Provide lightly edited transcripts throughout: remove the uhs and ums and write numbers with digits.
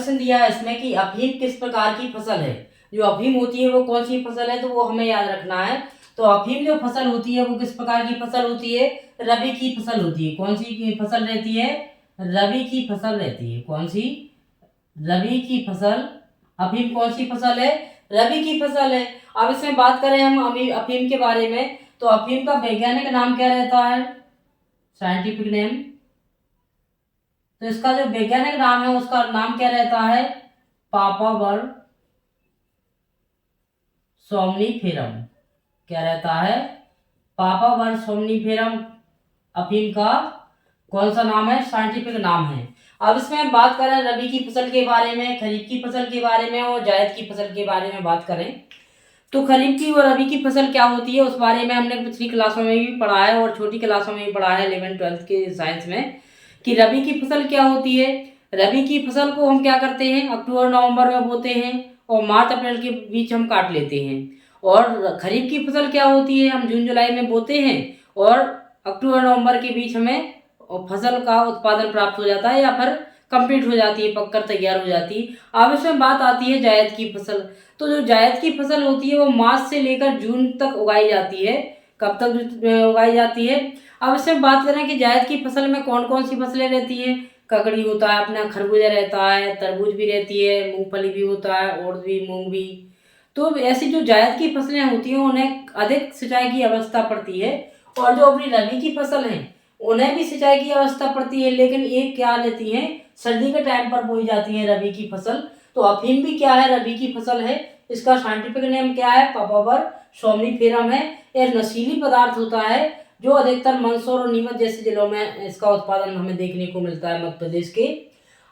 Question दिया है इसमें कि अफीम किस प्रकार की फसल है। जो अफीम होती है वो कौन सी फसल है, तो वो हमें याद रखना है। तो अफीम जो फसल होती है वो किस प्रकार की फसल होती है, रबी की फसल होती है। कौन सी फसल रहती है, रबी की फसल रहती है। कौन सी, रबी की फसल। अफीम कौन सी फसल है, रबी की फसल है। अब इसमें बात करें हम अफीम के बारे में, तो अफीम का वैज्ञानिक नाम क्या रहता है, साइंटिफिक नेम। तो इसका जो वैज्ञानिक नाम है उसका नाम क्या रहता है, पापावर सोमनीफेरम। क्या रहता है, पापावर सोमनीफेरम अफीम का कौन सा नाम है, साइंटिफिक नाम है। अब इसमें हम बात करें रबी की फसल के बारे में, खरीफ की फसल के बारे में और जायद की फसल के बारे में बात करें, तो खरीफ की और रबी की फसल क्या होती है उस बारे में हमने पिछली क्लासों में भी पढ़ा है और छोटी क्लासों में भी पढ़ा है 11th-12th के साइंस में, कि रबी की फसल क्या होती है। रबी की फसल को हम क्या करते हैं, अक्टूबर नवंबर में बोते हैं और मार्च अप्रैल के बीच हम काट लेते हैं। और खरीफ की फसल क्या होती है, हम जून जुलाई में बोते हैं और अक्टूबर नवंबर के बीच हमें फसल का उत्पादन प्राप्त हो जाता है या फिर कंप्लीट हो जाती है, पककर तैयार हो जाती है। अब इसमें बात आती है जायद की फसल। तो जो जायद की फसल होती है वो मार्च से लेकर जून तक उगाई जाती है। कब तक उगाई जाती है। अब इसमें बात करें कि जायद की फसल में कौन कौन सी फसलें रहती हैं, ककड़ी होता है, अपना खरबूजा रहता है, तरबूज भी रहती है, मूंगफली भी होता है, उड़द भी, मूंग भी। तो ऐसी जो जायद की फसलें होती हैं उन्हें अधिक सिंचाई की आवश्यकता पड़ती है और जो अपनी रबी की फसल है उन्हें भी सिंचाई की आवश्यकता पड़ती है, लेकिन एक क्या लेती है, सर्दी के टाइम पर बोई जाती है रबी की फसल। तो अफीम भी क्या है, रबी की फसल है। इसका साइंटिफिक नेम क्या है, पापावर सोमनीफेरम है। यह नशीली पदार्थ होता है जो अधिकतर मंदसौर और नीमच जैसे जिलों में इसका उत्पादन हमें देखने को मिलता है, मध्य प्रदेश के।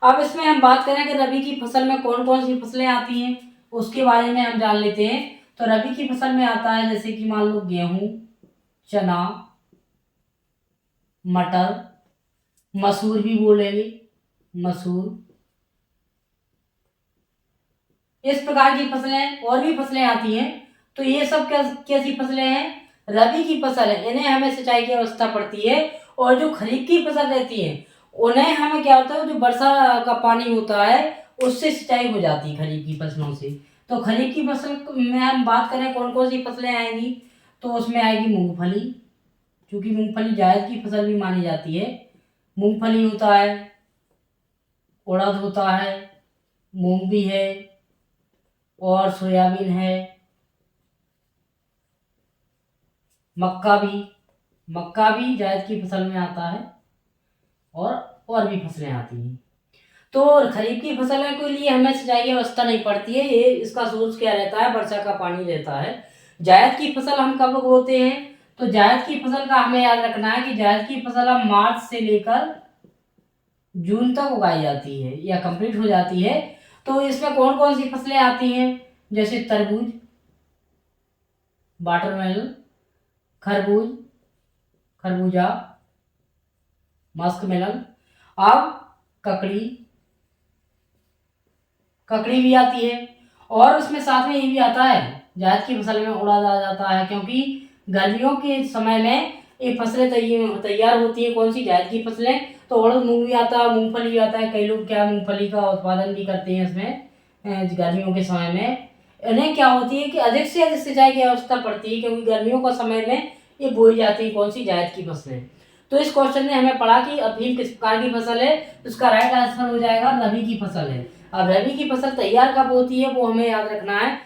अब इसमें हम बात करें कि रबी की फसल में कौन कौन सी फसलें आती हैं उसके बारे में हम जान लेते हैं। तो रबी की फसल में आता है जैसे कि मान लो गेहूं, चना, मटर, मसूर भी बोलेंगे, मसूर, इस प्रकार की फसलें और भी फसलें आती हैं। तो ये सब कैसी फसलें हैं, रबी की फसल है। इन्हें हमें सिंचाई की आवश्यकता पड़ती है। और जो खरीफ की फसल रहती है उन्हें हमें क्या होता है, जो वर्षा का पानी होता है उससे सिंचाई हो जाती है खरीफ की फसलों से। तो खरीफ की फसल में हम बात करें कौन कौन सी फसलें आएंगी, तो उसमें आएगी मूंगफली, क्योंकि मूंगफली जायद की फसल भी मानी जाती है। मूंगफली होता है, उड़द होता है, मूंग भी है और सोयाबीन है, मक्का भी जायद की फसल में आता है और भी फसलें आती हैं। तो खरीफ की फसलों के लिए हमें सिंचाई की व्यवस्था नहीं पड़ती है, ये इसका सोर्स क्या रहता है, वर्षा का पानी रहता है। जायद की फसल हम कब बोते हैं, तो जायद की फसल का हमें याद रखना है कि जायद की फसल हम मार्च से लेकर जून तक उगाई जाती है या कंप्लीट हो जाती है। तो इसमें कौन कौन सी फसलें आती हैं, जैसे तरबूज, वाटरमेलन, खरबूजा, मस्कमेलन। अब ककड़ी भी आती है और उसमें साथ में ये भी आता है, जायद की फसल में उड़द आ जाता है, क्योंकि गर्मियों के समय में ये फसलें तैयार होती है। कौन सी, जायद की फसलें। तो उड़द, मूंग भी आता है, मूंगफली भी आता है। कई लोग क्या मूंगफली का उत्पादन भी करते हैं इसमें गर्मियों के समय में। इन्हें क्या होती है कि अधिक से अधिक सिंचाई की आवश्यकता पड़ती है, क्योंकि गर्मियों का समय में ये बोई जाती है कौन सी, जायद की फसलें। तो इस क्वेश्चन ने हमें पढ़ा कि अफीम किस प्रकार की फसल है, उसका राइट आंसर हो जाएगा रबी की फसल है। अब रबी की फसल तैयार कब होती है वो हमें याद रखना है।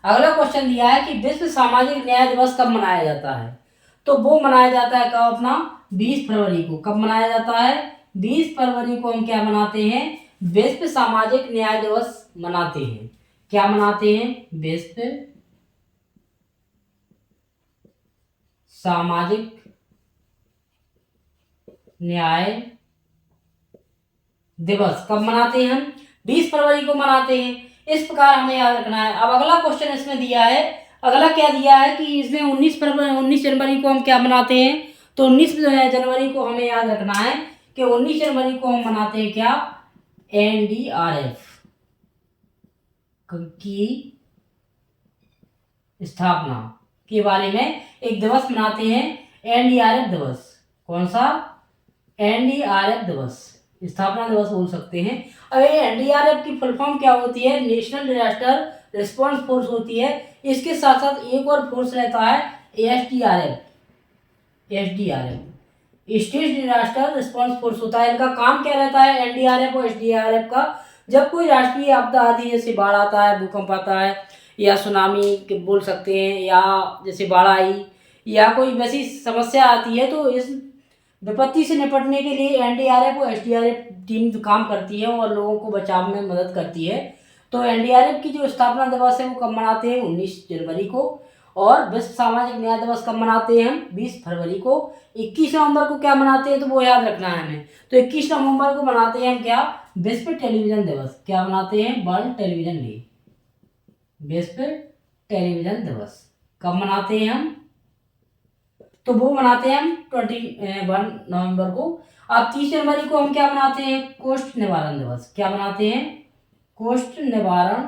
अगला क्वेश्चन दिया है कि विश्व सामाजिक न्याय दिवस कब मनाया जाता है, तो वो मनाया जाता है कब, अपना 20 फरवरी को। कब मनाया जाता है, 20 फरवरी को हम क्या मनाते हैं, विश्व सामाजिक न्याय दिवस मनाते हैं। क्या मनाते हैं, विश्व सामाजिक न्याय दिवस कब मनाते हैं हम, 20 फरवरी को मनाते हैं। इस प्रकार हमें याद रखना है। अब अगला क्वेश्चन इसमें दिया है, अगला क्या दिया है कि इसमें 19 जनवरी को हम क्या मनाते हैं, तो 19 जनवरी को हमें याद रखना है कि 19 जनवरी को हम मनाते हैं क्या, एनडीआरएफ की स्थापना के बारे में एक दिवस मनाते हैं, एनडीआरएफ दिवस। कौन सा, एनडीआरएफ दिवस। स्थापना दिवस बोल सकते हैं। अब ये एनडीआरएफ की फुल फॉर्म क्या होती है? नेशनल डिजास्टर रिस्पांस फोर्स होती है। इसके साथ साथ एक और फोर्स रहता है SDRF. SDRF state disaster response force होता है। इनका काम क्या रहता है एनडीआरएफ और एसडीआरएफ का? जब कोई राष्ट्रीय आपदा आती है, जैसे बाढ़ आता है, भूकंप आता है, या सुनामी बोल सकते हैं, या जैसे बाढ़ आई या कोई वैसी समस्या आती है, तो इस विपत्ति से निपटने के लिए एनडीआरएफ और एसडीआरएफ टीम काम करती है और लोगों को बचाव में मदद करती है। तो एनडीआरएफ की जो स्थापना दिवस है वो कब मनाते हैं? 19 जनवरी को। और विश्व सामाजिक न्याय दिवस कब मनाते हैं हम? 20 फरवरी को। 21 नवंबर को क्या मनाते हैं? तो वो याद रखना है हमें। तो 21 नवंबर को मनाते हैं हम क्या? विश्व टेलीविजन दिवस। क्या मनाते हैं? World television day. विश्व टेलीविजन दिवस कब मनाते हैं हम? तो वो मनाते हैं हम 21 नवंबर को। अब 30 जनवरी को हम क्या मनाते हैं? कोष्ठ निवारण दिवस। क्या मनाते हैं? कोष्ठ निवारण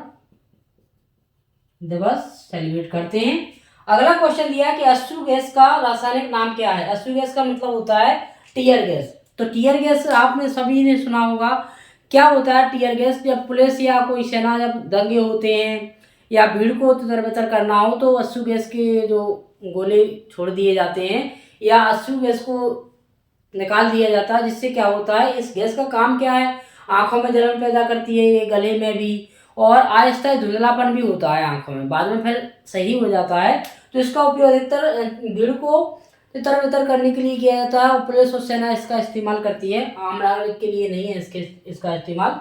दिवस सेलिब्रेट करते हैं। अगला क्वेश्चन दिया है कि अश्रु गैस का रासायनिक नाम क्या है? अश्रु गैस का मतलब होता है टीयर गैस। तो टीयर गैस आपने सभी ने सुना होगा। क्या होता है टीयर गैस? जब पुलिस या कोई सेना, जब दंगे होते हैं या भीड़ को तितर-बितर करना हो, तो अश्रु गैस के जो गोले छोड़ दिए जाते हैं या अश्रु गैस को निकाल दिया जाता है। जिससे क्या होता है, इस गैस का काम क्या है? आंखों में जलन पैदा करती है, ये गले में भी, और आहिस्ता धुंधलापन भी होता है आंखों में, बाद में फिर सही हो जाता है। तो इसका उपयोग अधिकतर भीड़ को तितर-बितर करने के लिए किया जाता है और पुलिस और सेना इसका इस्तेमाल करती है। आम नागरिक के लिए नहीं है इसका इस्तेमाल।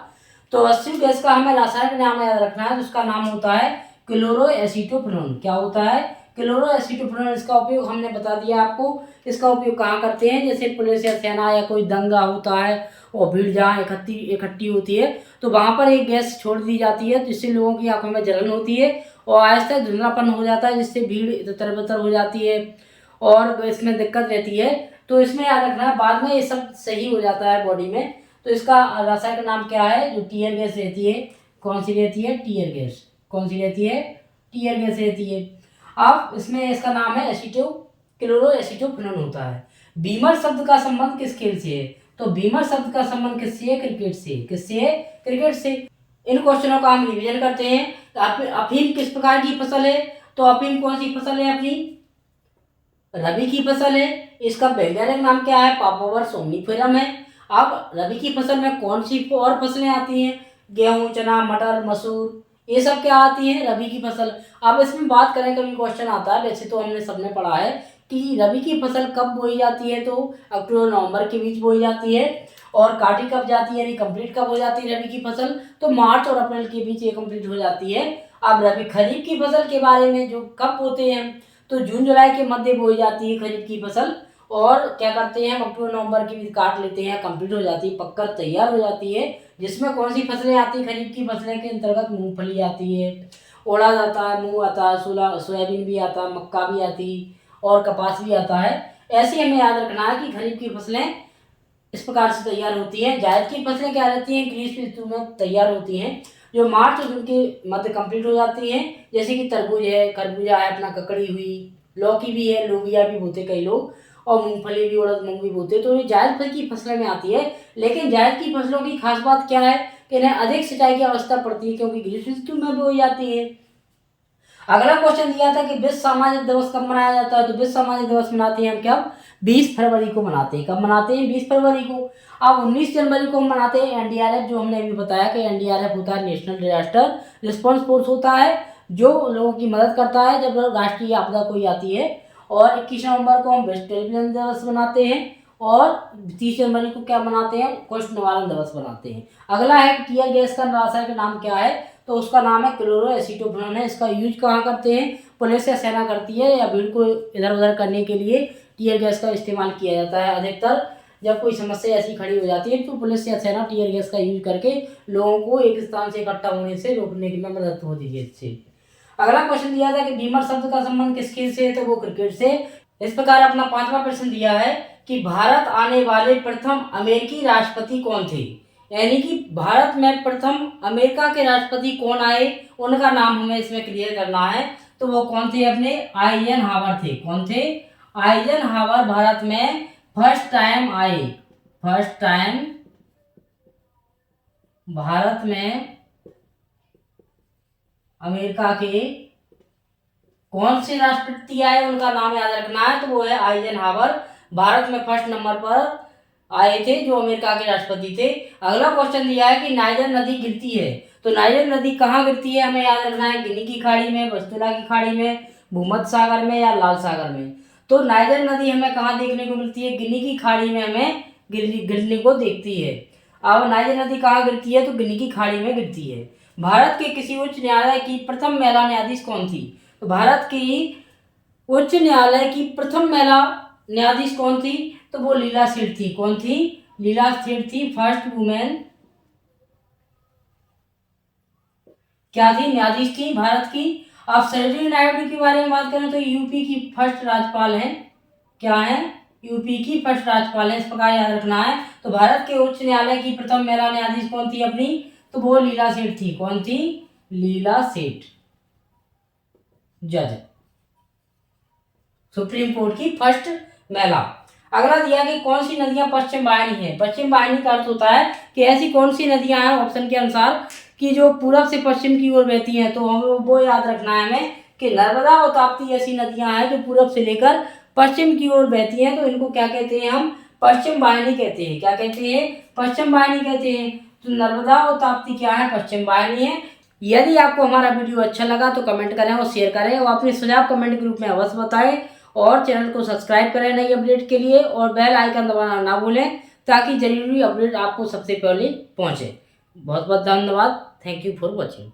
तो अश्रु गैस का हमें रासायनिक नाम याद रखना है, जिसका नाम होता है क्लोरोएसीटोफिनोन। क्या होता है? क्लोरोएसीटोफिनोन। इसका उपयोग हमने बता दिया आपको। इसका उपयोग कहाँ करते हैं? जैसे पुलिस या सेना या कोई दंगा होता है और भीड़ जहाँ इकट्ठी होती है, तो वहाँ पर एक गैस छोड़ दी जाती है, जिससे लोगों की आंखों में जलन होती है और आहिस्ता धुंधलापन हो जाता है, जिससे भीड़ तितर-बितर हो जाती है और इसमें दिक्कत रहती है। तो इसमें याद रखना है, बाद में ये सब सही हो जाता है बॉडी में। तो इसका रासायनिक नाम क्या है? जो टीयर गैस रहती है, कौन सी रहती है? Tear gas. कौन सी रहती है? टीयर गैस रहती है। अब इसमें इसका नाम है क्लोरोएसीटोफिनोन होता है। बीमर शब्द का संबंध किस खेल से है? तो बीमर शब्द का संबंध किससे है? क्रिकेट से। किससे है? क्रिकेट से। इन क्वेश्चनों का हम रिवीजन करते हैं। अफीम किस प्रकार की फसल है? तो अफीम कौन सी फसल है अपनी? रबी की फसल है। इसका वैज्ञानिक नाम क्या है? पापावर सोमनिफेरम है। अब रबी की फसल में कौन सी और फसलें आती हैं? गेहूं, चना, मटर, मसूर, ये सब क्या आती है? रबी की फसल। अब इसमें बात करें, कभी क्वेश्चन आता है, वैसे तो हमने सबने पढ़ा है कि रबी की फसल कब बोई जाती है? तो अक्टूबर नवंबर के बीच बोई जाती है। और काटी कब जाती है, यानी कंप्लीट कब हो जाती है रबी की फसल? तो मार्च और अप्रैल के बीच ये कंप्लीट हो जाती है। अब रबी खरीफ की फसल के बारे में, जो कब बोते हैं, तो जून जुलाई के मध्य बोई जाती है खरीफ की फसल। और क्या करते हैं हम? अक्टूबर नवंबर के बीच काट लेते हैं, कंप्लीट हो जाती है, पककर तैयार हो जाती है। जिसमें कौन सी फसलें आती है? खरीफ की फसलें के अंतर्गत मूंगफली आती है, ओड़ा जाता है, मूंग आता है, सोयाबीन भी आता है, मक्का भी आती और कपास भी आता है। ऐसे हमें याद रखना है कि खरीफ की फसलें इस प्रकार से तैयार होती हैं। जायद की फसलें क्या रहती हैं? ग्रीष्म ऋतु में तैयार होती हैं, जो मार्च और जून के मध्य कंप्लीट हो जाती हैं। जैसे कि तरबूज है, खरबूजा है, अपना ककड़ी हुई, लौकी भी है, लोबिया भी बोते कई लोग, और मूंगफली भी, उड़द मूंग भी बोते। तो ये जायद फल की फसलों में आती है। लेकिन जायद की फसलों की खास बात क्या है कि इन्हें अधिक सिंचाई की आवश्यकता पड़ती है, क्योंकि ग्रीष्म ऋतु में बोई जाती है। अगला क्वेश्चन दिया था कि विश्व सामाजिक दिवस कब मनाया जाता है? तो विश्व सामाजिक दिवस मनाते हैं हम कब? 20 फरवरी को मनाते हैं। कब मनाते हैं? 20 फरवरी को। अब 19 जनवरी को हम मनाते हैं एनडीआरएफ, जो हमने अभी बताया कि एनडीआरएफ होता है नेशनल डिजास्टर रिस्पांस फोर्स होता है, जो लोगों की मदद करता है जब राष्ट्रीय आपदा कोई आती है। और 21 नवंबर को हम विश्व टेलीविजन दिवस मनाते हैं। और 30 जनवरी को क्या मनाते हैं? कोष्ठ निवारण दिवस मनाते हैं। अगला है कि टीयर गैस का रासायनिक नाम क्या है? तो उसका नाम है क्लोरोएसीटोफिनोन है। इसका यूज कहाँ करते हैं? पुलिस या सेना करती है, या भीड़ को इधर उधर करने के लिए टीयर गैस का इस्तेमाल किया जाता है। अधिकतर जब कोई समस्या ऐसी खड़ी हो जाती है, तो पुलिस या सेना टीयर गैस का यूज करके लोगों को एक स्थान से इकट्ठा होने से रोकने में मदद होती है इससे। अगला क्वेश्चन दिया था कि बीमर शब्द का संबंध किस खेल से है? तो वो क्रिकेट से। इस प्रकार अपना 5वां प्रश्न दिया है कि भारत आने वाले प्रथम अमेरिकी राष्ट्रपति कौन थे? यानी कि भारत में प्रथम अमेरिका के राष्ट्रपति कौन आए, उनका नाम हमें इसमें क्लियर करना है। तो वो कौन थे? अपने आइजनहावर थे। कौन थे? आइजनहावर भारत में फर्स्ट टाइम आए। फर्स्ट टाइम भारत में अमेरिका के कौन से राष्ट्रपति आए उनका नाम याद रखना है, तो वो है आइजनहावर। भारत में फर्स्ट नंबर पर आए थे जो अमेरिका के राष्ट्रपति थे। अगला क्वेश्चन दिया है कि नाइजर नदी गिरती है, तो नाइजर नदी कहाँ गिरती है हमें याद रखना है, गिनी की खाड़ी में, वस्तुला की खाड़ी में, भूमध्य सागर में या लाल सागर में। तो नाइजर नदी हमें कहाँ देखने को मिलती है, गिनी की खाड़ी में हमें गिरने को देखती है। अब नाइजर नदी कहाँ गिरती है, तो गिनी की खाड़ी में गिरती है। भारत के किसी उच्च न्यायालय की प्रथम महिला न्यायाधीश कौन थी, तो भारत की उच्च न्यायालय की प्रथम महिला न्यायाधीश कौन थी, तो वो लीला सेठ थी। कौन थी, लीला सेठ थी, फर्स्ट वुमेन क्या थी, न्यायाधीश थी भारत की। अब सरोजिनी नायडू के बारे में बात करें तो यूपी की फर्स्ट राज्यपाल है, क्या है, यूपी की फर्स्ट राज्यपाल है, इस प्रकार याद रखना है। तो भारत के उच्च न्यायालय की प्रथम महिला न्यायाधीश कौन थी अपनी, तो वो लीला सेठ थी। कौन थी, लीला सेठ, जज, सुप्रीम कोर्ट की फर्स्ट महिला। अगला दिया कि कौन सी नदियां पश्चिम वाहिनी है। पश्चिम वाहिनी का अर्थ होता है कि ऐसी कौन सी नदियां हैं ऑप्शन के अनुसार कि जो पूरब से पश्चिम की ओर बहती हैं, तो हम वो याद रखना है हमें कि नर्मदा और ताप्ती ऐसी नदियां हैं जो पूरब से लेकर पश्चिम की ओर बहती हैं, तो इनको क्या कहते हैं, हम पश्चिम वाहिनी कहते हैं। क्या कहते हैं, पश्चिम वाहिनी कहते हैं। तो नर्मदा और ताप्ती क्या है, पश्चिम वाहिनी है। यदि आपको हमारा वीडियो अच्छा लगा तो कमेंट करें और शेयर करें और अपने सुझाव कमेंट के रूप में अवश्य बताएं और चैनल को सब्सक्राइब करें नई अपडेट के लिए और बेल आइकन दबाना ना भूलें ताकि जरूरी अपडेट आपको सबसे पहले पहुंचे। बहुत बहुत धन्यवाद। Thank you for watching.